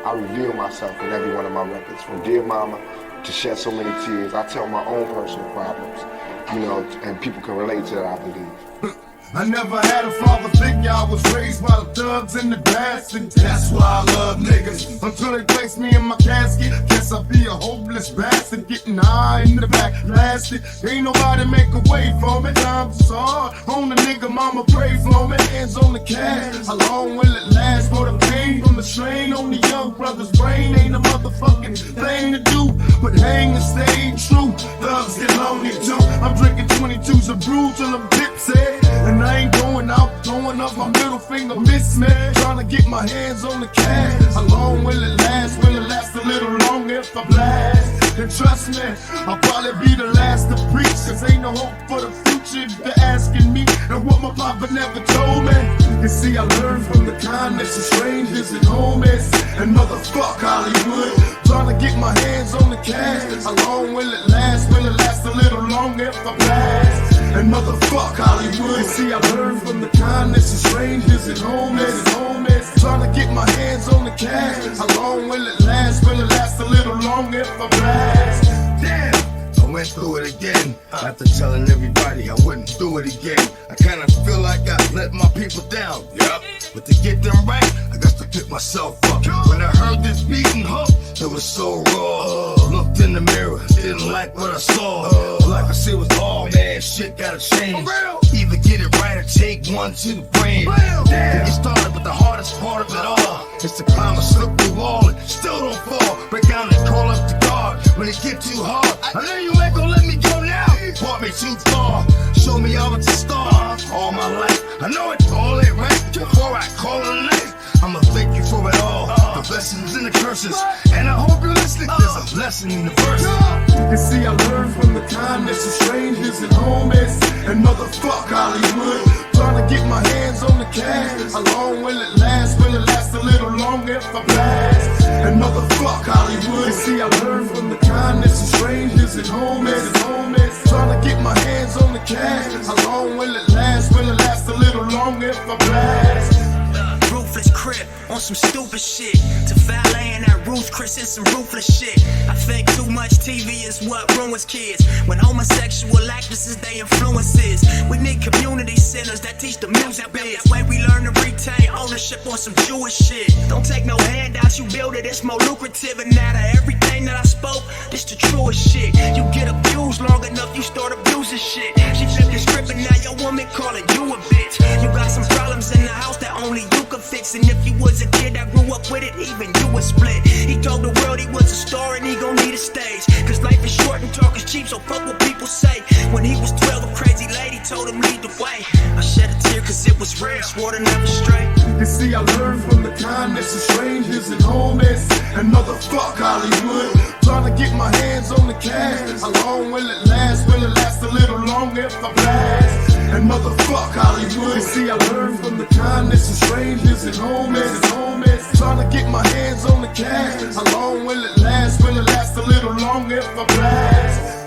I reveal myself in every one of my records, from Dear Mama to Shed So Many Tears. I tell my own personal problems, you know, and people can relate to that, I believe. I never had a father figure, I was raised by the thugs and the bastards. That's why I love niggas, until they place me in my casket. Guess I'll be a hopeless bastard, getting high in the back, blasted. Ain't nobody make a way for me, times is hard. On the nigga, mama pray for me, hands on the cash. How long will it last? For the pain from the strain on the young brother's brain. Ain't a motherfucking thing to do but hang and stay true. Thugs get lonely too. I'm drinking 22s of brew till I'm tipsy, and I ain't going out, throwing up my middle finger, miss me. Trying to get my hands on the cash. How long will it last? Will it last a little longer if I blast? And trust me, I'll probably be the last to preach, cause ain't no hope for the future if they're asking me. And what my papa never told me. You see, I learned from the kindness of strangers and homies. And motherfuck Hollywood, trying to get my hands on the cash. How long will it last? Will it last a little longer if I blast? And motherfuck Hollywood. You see, I learned from the kindness of strangers and homies. Trying to get my hands on the cash. How long will it last? Will it last a little longer if I blast? Damn, I went through it again. After telling everybody I wouldn't do it again. I kinda feel like I let my people down. Yup. But to get them right, I got to pick myself up. When I heard this beating hook, it was so raw. Looked in the mirror, didn't like what I saw. Like I said, was all man, shit gotta change. Either get it right or take one to the brain. Then get started, but the hardest part of it all is to climb a slippery wall and still don't fall. Break down and call up the guard when it get too hard. I know you ain't gonna let me go now. Brought me too far, show me I was a star all my life. I know it all ain't right before I call it a night. I'ma thank you for it all, the blessings and the curses, and I hope you're listening. There's a blessing in the verse. You see, I learned from the kindness of strangers and homies. And motherfuck Hollywood, trying to get my hands on the cash. How long will it last? Will it last a little longer if I blast? And motherfuck Hollywood. You see, I learned from the kindness of strangers and homies. Trying to get my hands on the cash. How long will it last? Will it last a little longer if I blast? Ruthless crip on some stupid shit. To valet in that Ruth Chris and some ruthless shit. I think too much TV is what ruins kids. When homosexual actors is they influences. We need community centers that teach the music biz. That way we learn to retain ownership on some Jewish shit. Don't take no handouts, you build it, it's more lucrative. And out of everything that I spoke, this the truest shit. You get abused long enough, you start abusing shit. She flipped the script and now your woman calling you a bitch. You got some problems in the house that only you can fix. And if you was a kid that grew up with it, even you would split. He told the world he was a star and he gon' need a stage. Cause life is short and talk is cheap, so fuck what people say. When he was 12, a crazy lady told him lead the way. I shed a tear cause it was real, swore to never stray. You see, I learned from the kindness of strangers and homies. And motherfuck Hollywood, trying to get my hands on the cash. How long will it last? Will it last a little longer if I blast? And motherfuck Hollywood. You see, I learned from the kindness of strangers and homies. Trying to get my hands on the cash. How long will it last? Will it last a little longer if I blast?